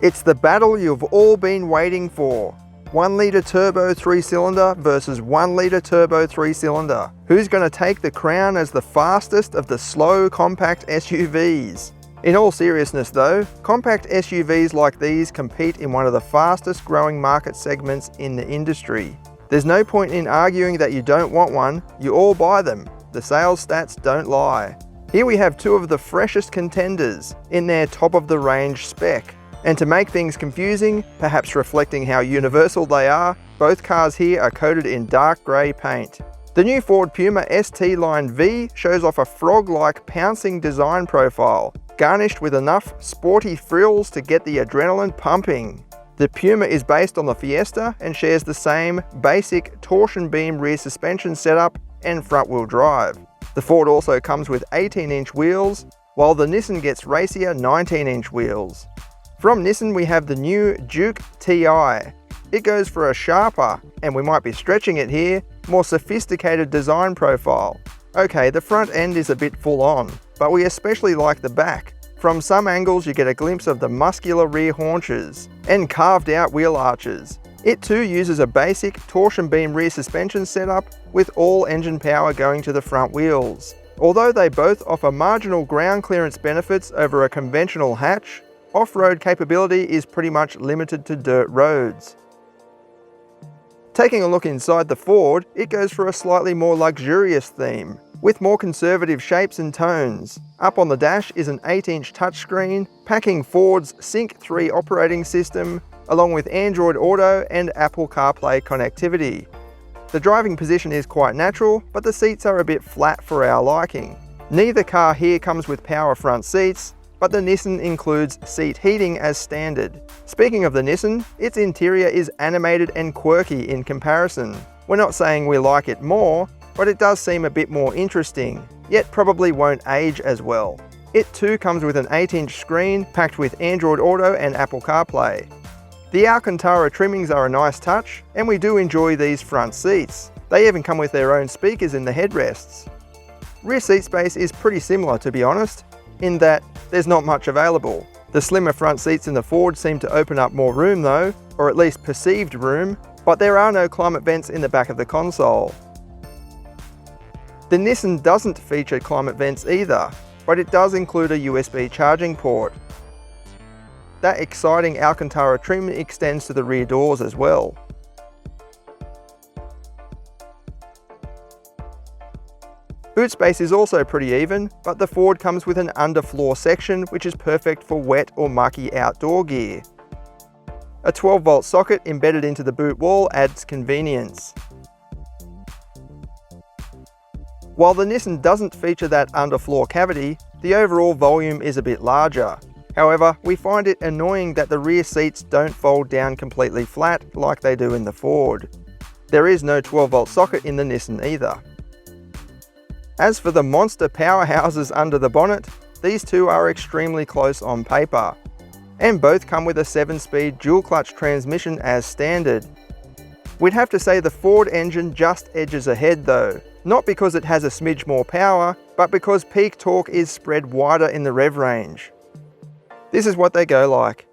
It's the battle you've all been waiting for. 1 litre turbo 3-cylinder versus 1 litre turbo 3-cylinder. Who's going to take the crown as the fastest of the slow compact SUVs? In all seriousness though, compact SUVs like these compete in one of the fastest growing market segments in the industry. There's no point in arguing that you don't want one, you all buy them. The sales stats don't lie. Here we have two of the freshest contenders in their top of the range spec. And to make things confusing, perhaps reflecting how universal they are, both cars here are coated in dark grey paint. The new Ford Puma ST Line V shows off a frog-like pouncing design profile, garnished with enough sporty frills to get the adrenaline pumping. The Puma is based on the Fiesta and shares the same basic torsion beam rear suspension setup and front-wheel drive. The Ford also comes with 18-inch wheels, while the Nissan gets racier 19-inch wheels. From Nissan we have the new Juke Ti. It goes for a sharper, and we might be stretching it here, more sophisticated design profile. Okay, the front end is a bit full on, but we especially like the back. From some angles you get a glimpse of the muscular rear haunches and carved out wheel arches. It too uses a basic torsion beam rear suspension setup with all engine power going to the front wheels. Although they both offer marginal ground clearance benefits over a conventional hatch, off-road capability is pretty much limited to dirt roads. Taking a look inside the Ford, it goes for a slightly more luxurious theme, with more conservative shapes and tones. Up on the dash is an 8-inch touchscreen, packing Ford's Sync 3 operating system, along with Android Auto and Apple CarPlay connectivity. The driving position is quite natural, but the seats are a bit flat for our liking. Neither car here comes with power front seats, but the Nissan includes seat heating as standard. Speaking of the Nissan, its interior is animated and quirky in comparison. We're not saying we like it more, but it does seem a bit more interesting, yet probably won't age as well. It too comes with an 8-inch screen packed with Android Auto and Apple CarPlay. The Alcantara trimmings are a nice touch, and we do enjoy these front seats. They even come with their own speakers in the headrests. Rear seat space is pretty similar, to be honest, in that there's not much available. The slimmer front seats in the Ford seem to open up more room though, or at least perceived room, but there are no climate vents in the back of the console. The Nissan doesn't feature climate vents either, but it does include a USB charging port. That exciting Alcantara trim extends to the rear doors as well. Boot space is also pretty even, but the Ford comes with an underfloor section which is perfect for wet or mucky outdoor gear. A 12-volt socket embedded into the boot wall adds convenience. While the Nissan doesn't feature that underfloor cavity, the overall volume is a bit larger. However, we find it annoying that the rear seats don't fold down completely flat like they do in the Ford. There is no 12-volt socket in the Nissan either. As for the monster powerhouses under the bonnet, these two are extremely close on paper, and both come with a 7-speed dual-clutch transmission as standard. We'd have to say the Ford engine just edges ahead though, not because it has a smidge more power, but because peak torque is spread wider in the rev range. This is what they go like.